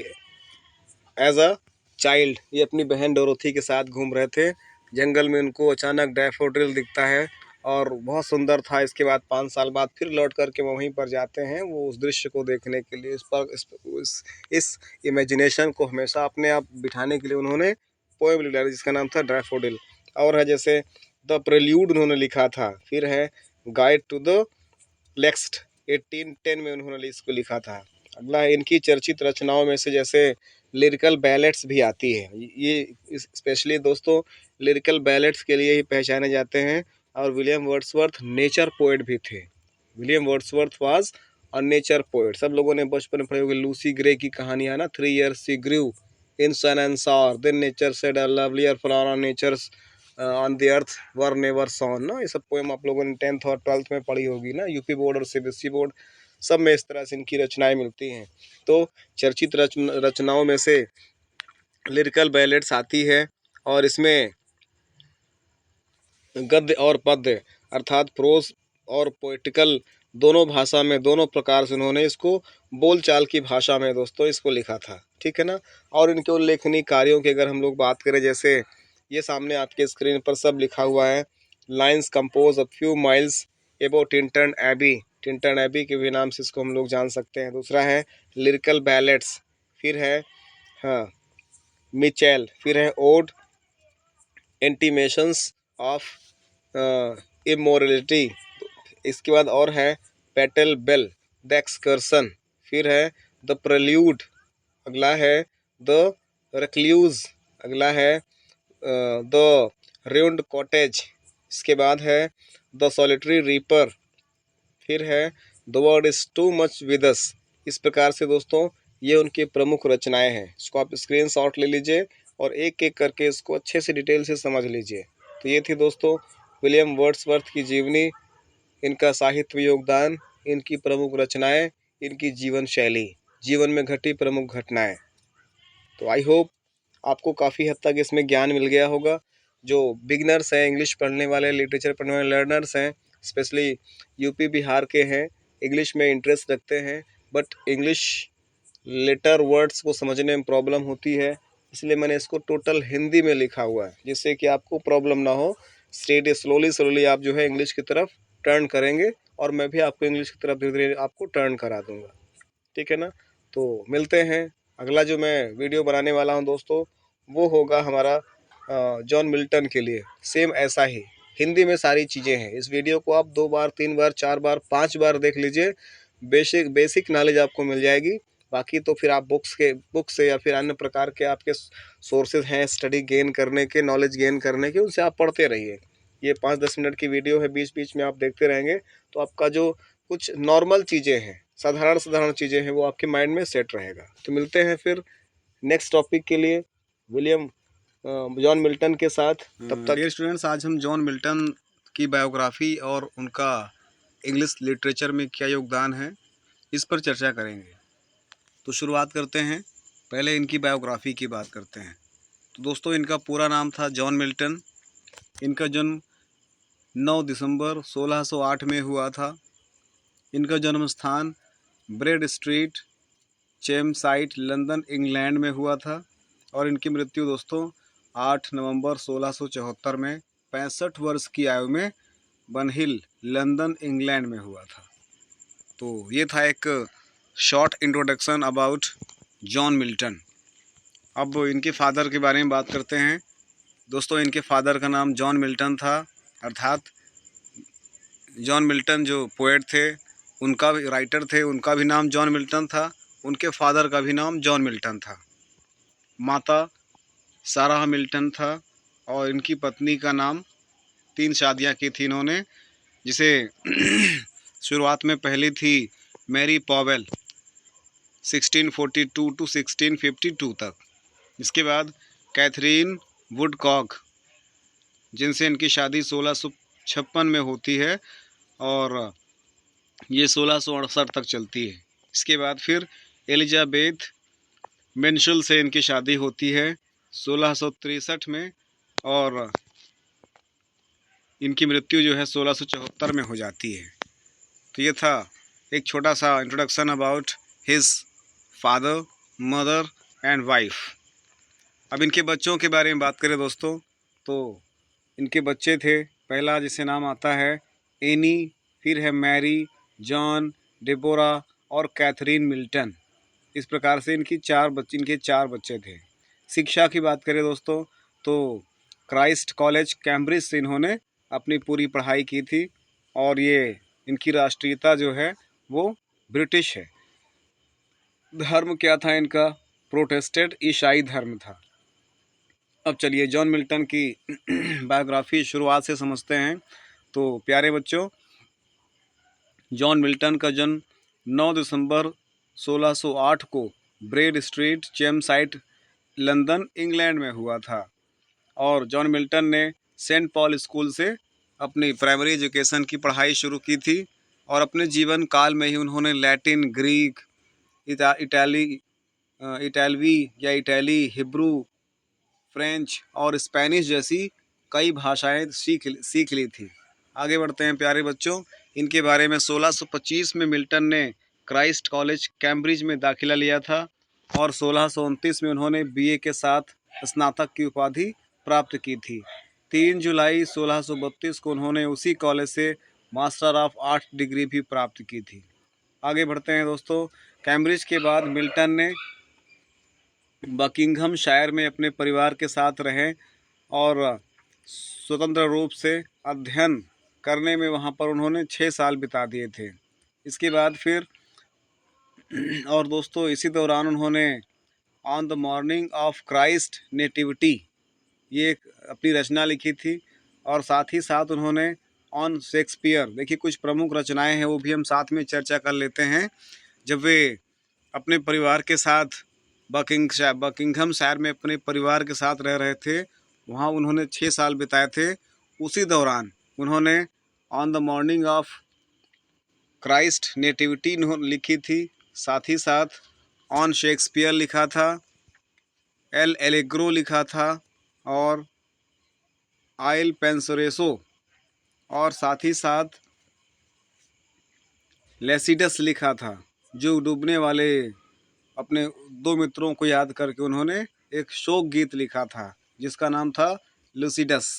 as a child, ये अपनी बहन डोरोथी के साथ घूम रहे थे जंगल में, उनको अचानक डैफोडिल दिखता है और बहुत सुंदर था। इसके बाद 5 साल बाद फिर लौट करके वो वहीं पर जाते हैं, वो उस दृश्य को देखने के लिए। इस इमेजिनेशन को हमेशा अपने आप बिठाने के लिए उन्होंने पोएम लिखा जिसका नाम था डैफोडिल। और है जैसे द प्रेल्यूड उन्होंने लिखा था। फिर है गाइड टू द लेक्स्ट, 1810 में उन्होंने इसको लिखा था। अगला है इनकी चर्चित रचनाओं में से जैसे लिरिकल बैलेट्स भी आती है। ये स्पेशली दोस्तों लिरिकल बैलेट्स के लिए ही पहचाने जाते हैं। और विलियम वर्ड्सवर्थ नेचर पोएट भी थे। William Wordsworth was a nature poet. सब लोगों ने बचपन में पढ़े होंगे लूसी ग्रे की कहानियाँ ना, 3 years she grew in sun and shower, then nature said a lovelier flower nature's on the earth was never sown ना। ये सब पोएम आप लोगों ने 10th और 12th में पढ़ी होगी ना, यूपी बोर्ड और सीबीएसई बोर्ड सब में इस तरह से इनकी रचनाएं मिलती हैं। तो चर्चित रचनाओं में से लिरिकल बैलेट्स आती है, और इसमें गद्य और पद्य अर्थात प्रोज और पोइटिकल दोनों भाषा में, दोनों प्रकार से उन्होंने इसको बोलचाल की भाषा में दोस्तों इसको लिखा था, ठीक है ना। और इनके उल्लेखनीय कार्यों की अगर हम लोग बात करें, जैसे ये सामने आपके स्क्रीन पर सब लिखा हुआ है। Lines compose a few miles एबो टिंटन एबी के भी नाम से इसको हम लोग जान सकते हैं। दूसरा है लिरिकल बैलेट्स, फिर है हाँ मिचेल, फिर है ओड इंटीमेशंस ऑफ इमोरलिटी, इसके बाद और है पेटल बेल द एक्सकर्सन, फिर है द प्रेल्यूड, अगला है द रेक्ल्यूज, अगला है द रूइंड कॉटेज, इसके बाद है द सॉलिटरी रीपर, फिर है the world is too much with अस। इस प्रकार से दोस्तों ये उनकी प्रमुख रचनाएं हैं। इसको आप स्क्रीन शॉट ले लीजिए और एक एक करके इसको अच्छे से डिटेल से समझ लीजिए। तो ये थी दोस्तों विलियम वर्ड्सवर्थ की जीवनी, इनका साहित्य योगदान, इनकी प्रमुख रचनाएं, इनकी जीवन शैली, जीवन में घटी प्रमुख घटनाएं। तो आई होप आपको काफ़ी हद तक इसमें ज्ञान मिल गया होगा। जो बिगनर्स हैं, इंग्लिश पढ़ने वाले, लिटरेचर पढ़ने वाले लर्नर्स हैं, स्पेशली यूपी बिहार के हैं, इंग्लिश में इंटरेस्ट रखते हैं, बट इंग्लिश लेटर वर्ड्स को समझने में प्रॉब्लम होती है, इसलिए मैंने इसको टोटल हिंदी में लिखा हुआ है, जिससे कि आपको प्रॉब्लम ना हो। स्टेडी स्लोली आप जो है इंग्लिश की तरफ टर्न करेंगे, और मैं भी आपको इंग्लिश की तरफ धीरे धीरे आपको टर्न करा दूंगा, ठीक है ना। तो मिलते हैं। अगला जो मैं वीडियो बनाने वाला हूं दोस्तों, वो होगा हमारा जॉन मिल्टन के लिए, सेम ऐसा ही हिंदी में सारी चीज़ें हैं। इस वीडियो को आप 2 बार 3 बार 4 बार 5 बार देख लीजिए, बेसिक नॉलेज आपको मिल जाएगी। बाकी तो फिर आप बुक से या फिर अन्य प्रकार के आपके सोर्सेज हैं स्टडी गेन करने के, नॉलेज गेन करने के, उनसे आप पढ़ते रहिए। ये 5-10 मिनट की वीडियो है, बीच बीच में आप देखते रहेंगे तो आपका जो कुछ नॉर्मल चीज़ें हैं, साधारण चीज़ें हैं, वो आपके माइंड में सेट रहेगा। तो मिलते हैं फिर नेक्स्ट टॉपिक के लिए विलियम जॉन मिल्टन के साथ। तब तक डियर स्टूडेंट्स, आज हम जॉन मिल्टन की बायोग्राफी और उनका इंग्लिश लिटरेचर में क्या योगदान है, इस पर चर्चा करेंगे। तो शुरुआत करते हैं, पहले इनकी बायोग्राफी की बात करते हैं। तो दोस्तों इनका पूरा नाम था जॉन मिल्टन। इनका जन्म 9 दिसंबर 1608 में हुआ था। इनका जन्म स्थान ब्रेड स्ट्रीट चेम्साइट लंदन इंग्लैंड में हुआ था। और इनकी मृत्यु दोस्तों 8 नवंबर 1674 में 65 वर्ष की आयु में बनहिल लंदन इंग्लैंड में हुआ था। तो ये था एक short introduction about John Milton. अब इनके फादर के बारे में बात करते हैं। दोस्तों इनके फादर का नाम जॉन मिल्टन था, अर्थात जॉन मिल्टन जो पोएट थे, उनका भी राइटर थे, उनका भी नाम जॉन मिल्टन था। उनके फादर का भी नाम जॉन मिल्टन था। माता सारा मिल्टन था और इनकी पत्नी का नाम, 3 शादियां की थी इन्होंने, जिसे शुरुआत में पहली थी मैरी पॉवेल 1642 टू 1652 तक। इसके बाद कैथरीन वुडकॉक, जिनसे इनकी शादी 1656 में होती है और ये 1668 तक चलती है। इसके बाद फिर एलिजाबेथ मेंशल से इनकी शादी होती है 1663 में और इनकी मृत्यु जो है 1674 में हो जाती है। तो ये था एक छोटा सा introduction about his father, mother and wife. अब इनके बच्चों के बारे में बात करें दोस्तों, तो इनके बच्चे थे, पहला जिसे नाम आता है एनी, फिर है मैरी, जॉन, डेबोरा और कैथरीन मिल्टन। इस प्रकार से इनके चार बच्चे थे। शिक्षा की बात करें दोस्तों, तो क्राइस्ट कॉलेज कैम्ब्रिज से इन्होंने अपनी पूरी पढ़ाई की थी और ये इनकी राष्ट्रीयता जो है वो ब्रिटिश है। धर्म क्या था इनका? प्रोटेस्टेंट ईसाई धर्म था। अब चलिए जॉन मिल्टन की बायोग्राफी शुरुआत से समझते हैं। तो प्यारे बच्चों, जॉन मिल्टन का जन्म 9 दिसंबर 1608 को ब्रेड स्ट्रीट, चेम्साइट, लंदन, इंग्लैंड में हुआ था। और जॉन मिल्टन ने सेंट पॉल स्कूल से अपनी प्राइमरी एजुकेशन की पढ़ाई शुरू की थी और अपने जीवन काल में ही उन्होंने लैटिन, ग्रीक, इटालवी, हिब्रू, फ्रेंच और स्पेनिश जैसी कई भाषाएं सीख ली थी। आगे बढ़ते हैं प्यारे बच्चों। इनके बारे में 1625 में मिल्टन ने क्राइस्ट कॉलेज कैम्ब्रिज में दाखिला लिया था और 1629 में उन्होंने बीए के साथ स्नातक की उपाधि प्राप्त की थी। 3 जुलाई 1632 को उन्होंने उसी कॉलेज से मास्टर ऑफ आर्ट डिग्री भी प्राप्त की थी। आगे बढ़ते हैं दोस्तों। कैम्ब्रिज के बाद मिल्टन ने बकिंघम शायर में अपने परिवार के साथ रहे और स्वतंत्र रूप से अध्ययन करने में वहाँ पर उन्होंने 6 साल बिता दिए थे। इसके बाद फिर और दोस्तों इसी दौरान उन्होंने on the morning of Christ nativity ये एक अपनी रचना लिखी थी और साथ ही साथ उन्होंने ऑन शेक्सपियर, देखिए कुछ प्रमुख रचनाएं हैं वो भी हम साथ में चर्चा कर लेते हैं। जब वे अपने परिवार के साथ बकिंघम शायर में अपने परिवार के साथ रह रहे थे, वहाँ उन्होंने 6 साल बिताए थे। उसी दौरान उन्होंने on the morning of Christ nativity लिखी थी, साथ ही साथ ऑन शेक्सपियर लिखा था, एल एलेग्रो लिखा था और आइल पेंसोरेसो और साथ ही साथ लेसिडस लिखा था, जो डूबने वाले अपने 2 मित्रों को याद करके उन्होंने एक शोक गीत लिखा था जिसका नाम था लुसिडस।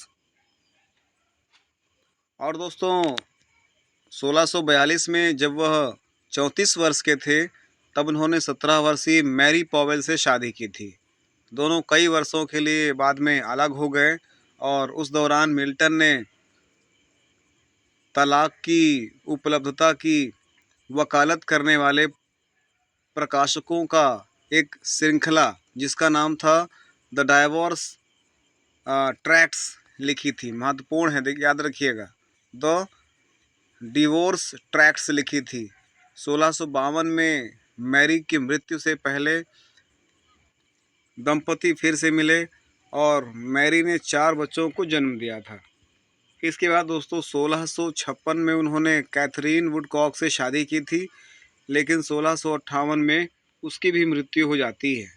और दोस्तों 1642 में जब वह 34 वर्ष के थे तब उन्होंने 17 वर्षीय मैरी पॉवेल से शादी की थी। दोनों कई वर्षों के लिए बाद में अलग हो गए और उस दौरान मिल्टन ने तलाक की उपलब्धता की वकालत करने वाले प्रकाशकों का एक श्रृंखला जिसका नाम था द डाइवोर्स ट्रैक्ट्स लिखी थी। महत्वपूर्ण है, याद रखिएगा, द डिवोर्स ट्रैक्ट्स लिखी थी। 1652 में मैरी की मृत्यु से पहले दंपति फिर से मिले और मैरी ने 4 बच्चों को जन्म दिया था। इसके बाद दोस्तों 1656 में उन्होंने कैथरीन वुडकॉक से शादी की थी, लेकिन 1658 में उसकी भी मृत्यु हो जाती है।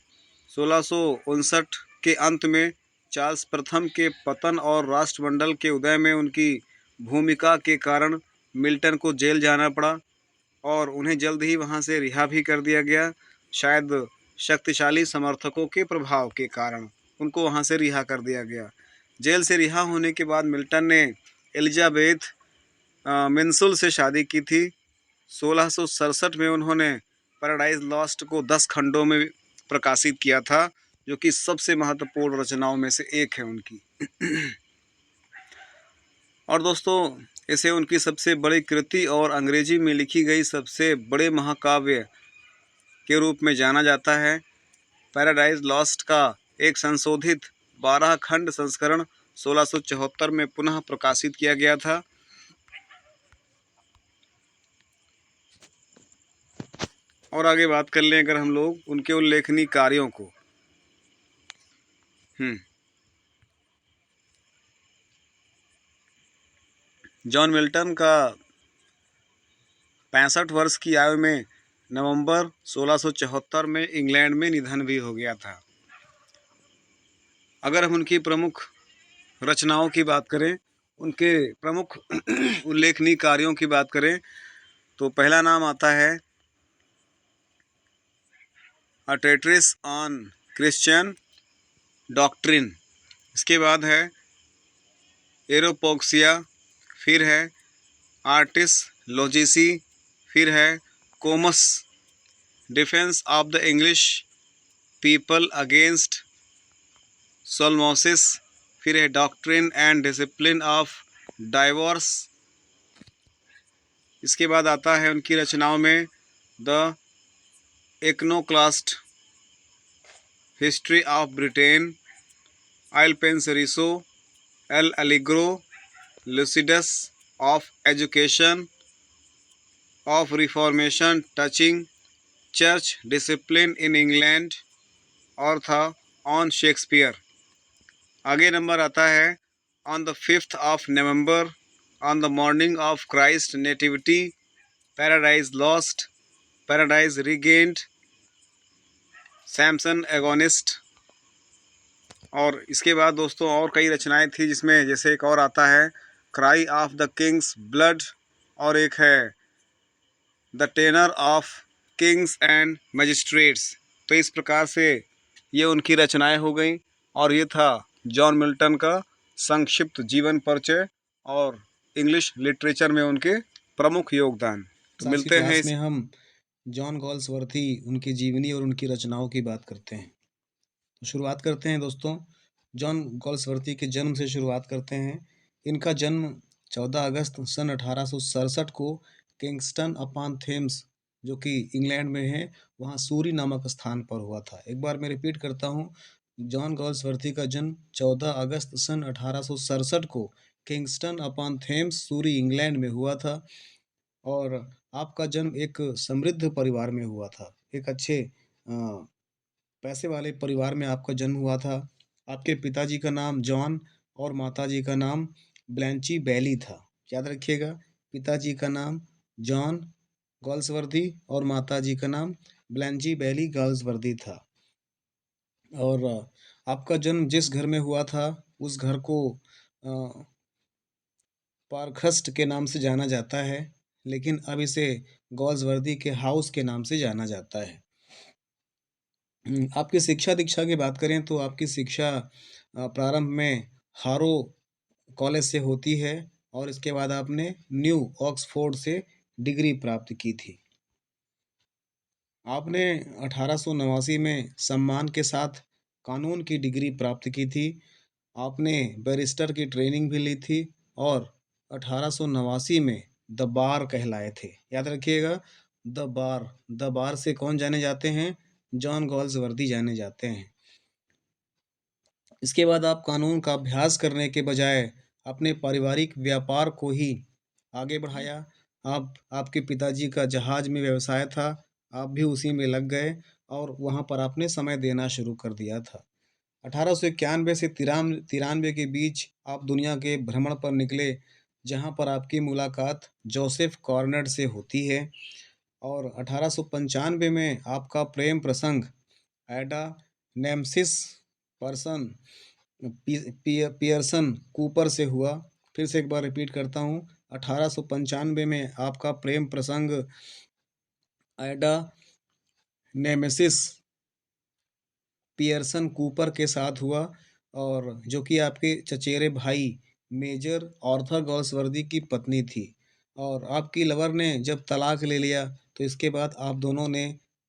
1659 के अंत में चार्ल्स प्रथम के पतन और राष्ट्रमंडल के उदय में उनकी भूमिका के कारण मिल्टन को जेल जाना पड़ा और उन्हें जल्द ही वहां से रिहा भी कर दिया गया। शायद शक्तिशाली समर्थकों के प्रभाव के कारण उनको वहाँ से रिहा कर दिया गया। जेल से रिहा होने के बाद मिल्टन ने एलिजाबेथ मिन्सुल से शादी की थी। 1667 में उन्होंने पैराडाइज लॉस्ट को 10 खंडों में प्रकाशित किया था, जो कि सबसे महत्वपूर्ण रचनाओं में से एक है उनकी। और दोस्तों, इसे उनकी सबसे बड़ी कृति और अंग्रेजी में लिखी गई सबसे बड़े महाकाव्य के रूप में जाना जाता है। पैराडाइज लॉस्ट का एक संशोधित 12 खंड संस्करण 1674 में पुनः प्रकाशित किया गया था। और आगे बात कर लें अगर हम लोग उनके उल्लेखनीय कार्यों को। जॉन मिल्टन का 65 वर्ष की आयु में नवंबर 1674 में इंग्लैंड में निधन भी हो गया था। अगर हम उनकी प्रमुख रचनाओं की बात करें, उनके प्रमुख उल्लेखनीय कार्यों की बात करें, तो पहला नाम आता है अ ट्रेटिस ऑन क्रिश्चियन डॉक्ट्रिन। इसके बाद है एरोपोक्सिया, फिर है आर्टिस लॉजिसी, फिर है कोमस defence of the English people against Salmasius, फिर है doctrine and discipline of divorce. इसके बाद आता है उनकी रचनाओं में the iconoclast, history of Britain, il Penseroso, L'Allegro, Lycidas of education, of reformation touching church discipline in England, और था ऑन शेक्सपियर। आगे नंबर आता है on the 5th of November, on the morning of Christ nativity, paradise lost, paradise regained, Samson agonist. और इसके बाद दोस्तों और कई रचनाएं थी, जिसमें जैसे एक और आता है cry of the king's blood, और एक है the tenure of kings and magistrates. तो इस प्रकार से ये उनकी रचनाएं हो गई, और ये था जॉन मिल्टन का संक्षिप्त जीवन परिचय और इंग्लिश लिटरेचर में उनके प्रमुख योगदान। तो मिलते हैं में हम जॉन गॉल्सवर्थी, उनकी जीवनी और उनकी रचनाओं की बात करते हैं। तो शुरुआत करते हैं दोस्तों, जॉन गॉल्सवर्थी के जन्म से शुरुआत करते हैं। इनका जन्म 14 अगस्त सन 1867 को किंगस्टन अपॉन थेम्स, जो कि इंग्लैंड में है, वहाँ सूरी नामक स्थान पर हुआ था। एक बार मैं रिपीट करता हूँ, जॉन गॉल्सवर्थी का जन्म 14 अगस्त सन 1867 को Kingston upon Thames, Suri, England में हुआ था। और आपका जन्म एक समृद्ध परिवार में हुआ था, एक अच्छे पैसे वाले परिवार में आपका जन्म हुआ था। आपके पिताजी का नाम जॉन और माताजी का नाम ब्लैंची बैली था। याद रखिएगा, पिताजी का नाम जॉन गॉल्सवर्दी और माताजी का नाम ब्लैंची बैली गॉल्सवर्दी था। और आपका जन्म जिस घर में हुआ था, उस घर को पारखस्ट के नाम से जाना जाता है, लेकिन अब इसे गॉल्सवर्दी के हाउस के नाम से जाना जाता है। आपकी शिक्षा दीक्षा की बात करें तो आपकी शिक्षा प्रारंभ में हारो कॉलेज से होती है, और इसके बाद आपने न्यू ऑक्सफोर्ड से डिग्री प्राप्त की थी। आपने 1889 में सम्मान के साथ कानून की डिग्री प्राप्त की थी। आपने बैरिस्टर की ट्रेनिंग भी ली थी, और 1889 में द बार कहलाए थे। याद रखिएगा, द बार से कौन जाने जाते हैं? जॉन गॉल्सवर्दी जाने जाते हैं। इसके बाद आप कानून का अभ्यास करने के बजाय अपने पारिवारिक व्यापार को ही आगे बढ़ाया। आपके पिताजी का जहाज में व्यवसाय था, आप भी उसी में लग गए, और वहाँ पर आपने समय देना शुरू कर दिया था। 1891 से 93 के बीच आप दुनिया के भ्रमण पर निकले, जहाँ पर आपकी मुलाकात जोसेफ कॉर्नेट से होती है। और 1895 में आपका प्रेम प्रसंग एडा नेमसिस पर्सन पियर्सन कूपर से हुआ। फिर से एक बार रिपीट करता हूँ, 1895 में आपका प्रेम प्रसंग एडा नेमेसिस पियर्सन कूपर के साथ हुआ, और जो कि आपके चचेरे भाई मेजर आर्थर गॉल्सवर्दी की पत्नी थी। और आपकी लवर ने जब तलाक ले लिया तो इसके बाद आप दोनों ने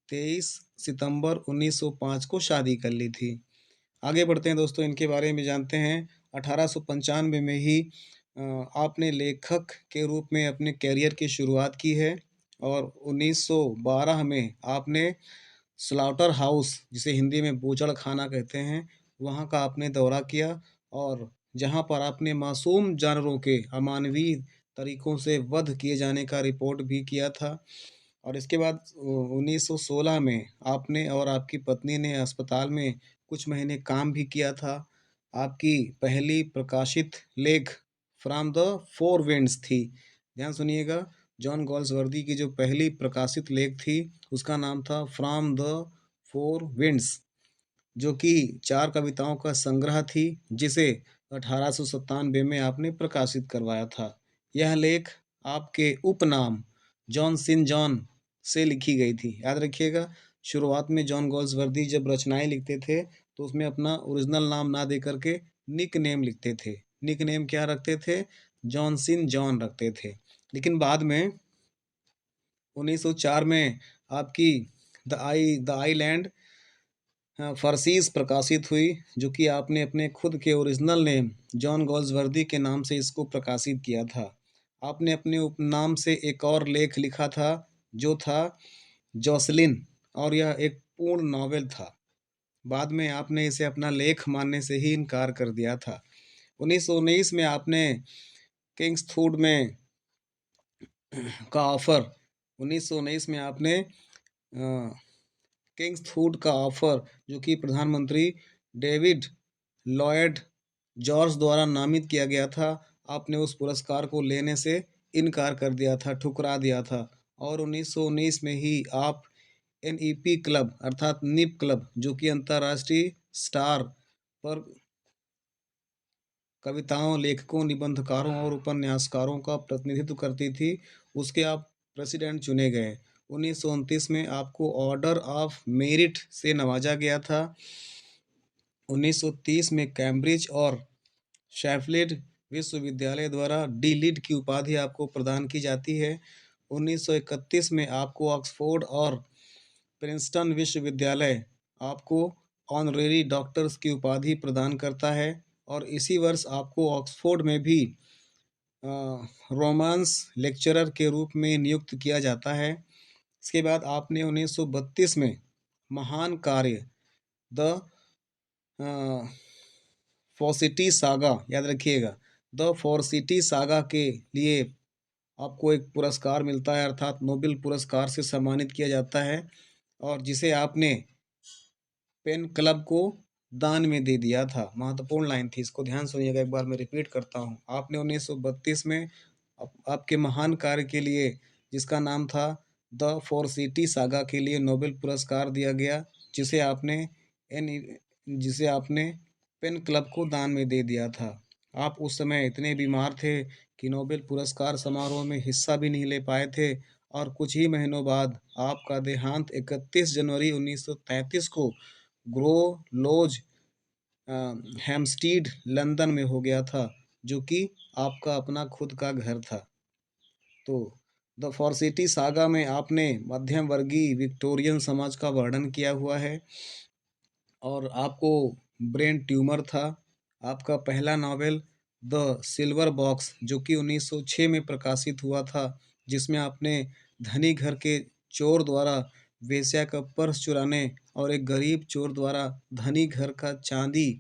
23 सितंबर 1905 को शादी कर ली थी। आगे बढ़ते हैं दोस्तों, इनके बारे में जानते हैं। 1895 में ही आपने लेखक के रूप में अपने करियर की शुरुआत की है, और 1912 में आपने स्लॉटर हाउस, जिसे हिंदी में बूचड़ खाना कहते हैं, वहाँ का आपने दौरा किया, और जहाँ पर आपने मासूम जानवरों के अमानवीय तरीकों से वध किए जाने का रिपोर्ट भी किया था। और इसके बाद 1916 में आपने और आपकी पत्नी ने अस्पताल में कुछ महीने काम भी किया था। आपकी पहली प्रकाशित लेख फ्रॉम द फोर विंड्स थी। ध्यान सुनिएगा, जॉन गॉल्सवर्दी की जो पहली प्रकाशित लेख थी उसका नाम था फ्रॉम द फोर विंड्स, जो कि 4 कविताओं का संग्रह थी, जिसे 1897 में आपने प्रकाशित करवाया था। यह लेख आपके उपनाम जॉन सिन जॉन से लिखी गई थी। याद रखिएगा, शुरुआत में जॉन गॉल्सवर्दी जब रचनाएं लिखते थे तो उसमें अपना ओरिजिनल नाम ना दे करके निक नेम लिखते थे। निक नेम क्या रखते थे? जॉन सिन जॉन रखते थे। लेकिन बाद में 1904 में आपकी द आइलैंड फरसीस प्रकाशित हुई, जो कि आपने अपने खुद के ओरिजिनल नेम जॉन गॉल्सवर्दी के नाम से इसको प्रकाशित किया था। आपने अपने उपनाम से एक और लेख लिखा था, जो था जॉसलिन, और यह एक पूर्ण नॉवेल था। बाद में आपने इसे अपना लेख मानने से ही इनकार कर दिया था। 1919 में आपने किंग्सफूड में का ऑफर 1919 में आपने किंग्सफूड का ऑफर, जो कि प्रधानमंत्री डेविड लॉयड जॉर्ज द्वारा नामित किया गया था, आपने उस पुरस्कार को लेने से इनकार कर दिया था, ठुकरा दिया था। और 1919 में ही आप NEP क्लब अर्थात निप क्लब, जो कि अंतर्राष्ट्रीय स्टार पर कविताओं, लेखकों, निबंधकारों और उपन्यासकारों का प्रतिनिधित्व करती थी, उसके आप प्रेसिडेंट चुने गए। 1929 में आपको ऑर्डर ऑफ मेरिट से नवाजा गया था। 1930 में कैम्ब्रिज और शेफील्ड विश्वविद्यालय द्वारा डी लिट की उपाधि आपको प्रदान की जाती है। 1931 में आपको ऑक्सफोर्ड और प्रिंसटन विश्वविद्यालय आपको ऑनरेरी डॉक्टर्स की उपाधि प्रदान करता है, और इसी वर्ष आपको ऑक्सफोर्ड में भी रोमांस लेक्चरर के रूप में नियुक्त किया जाता है। इसके बाद आपने 1932 में महान कार्य द फॉसिटी सागा, याद रखिएगा, द फॉसिटी सागा के लिए आपको एक पुरस्कार मिलता है, अर्थात नोबेल पुरस्कार से सम्मानित किया जाता है, और जिसे आपने पेन क्लब को दान में दे दिया था। महत्वपूर्ण लाइन थी, इसको ध्यान सुनिएगा, एक बार मैं रिपीट करता हूँ। आपने 1932 में आपके महान कार्य के लिए, जिसका नाम था द फॉसिटी सागा के लिए नोबेल पुरस्कार दिया गया, जिसे आपने जिसे आपने पेन क्लब को दान में दे दिया था। आप उस समय इतने बीमार थे कि नोबेल पुरस्कार समारोह में हिस्सा भी नहीं ले पाए थे, और कुछ ही महीनों बाद आपका देहांत 31 जनवरी 1933 को ग्रो लॉज हैम्पस्टीड लंदन में हो गया था, जो कि आपका अपना खुद का घर था। तो द फॉर्सिटी सागा में आपने मध्यम वर्गीय विक्टोरियन समाज का वर्णन किया हुआ है, और आपको ब्रेन ट्यूमर था। आपका पहला नॉवेल द सिल्वर बॉक्स, जो कि 1906 में प्रकाशित हुआ था, जिसमें आपने धनी घर के चोर द्वारा वेश्या का पर्स चुराने और एक गरीब चोर द्वारा धनी घर का चांदी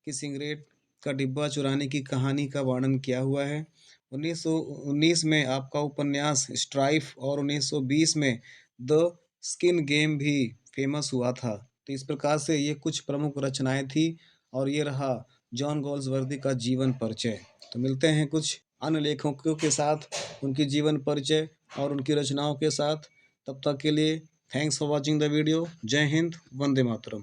की सिगरेट का डिब्बा चुराने की कहानी का वर्णन किया हुआ है। 1919 में आपका उपन्यास स्ट्राइफ, और 1920 में द स्किन गेम भी फेमस हुआ था। तो इस प्रकार से ये कुछ प्रमुख रचनाएं थी, और ये रहा जॉन गॉल्सवर्दी का जीवन परिचय। तो मिलते हैं कुछ अन्य लेखकों के साथ, उनकी जीवन परिचय और उनकी रचनाओं के साथ। तब तक के लिए thanks for watching the video. जय हिंद, वंदे मातरम।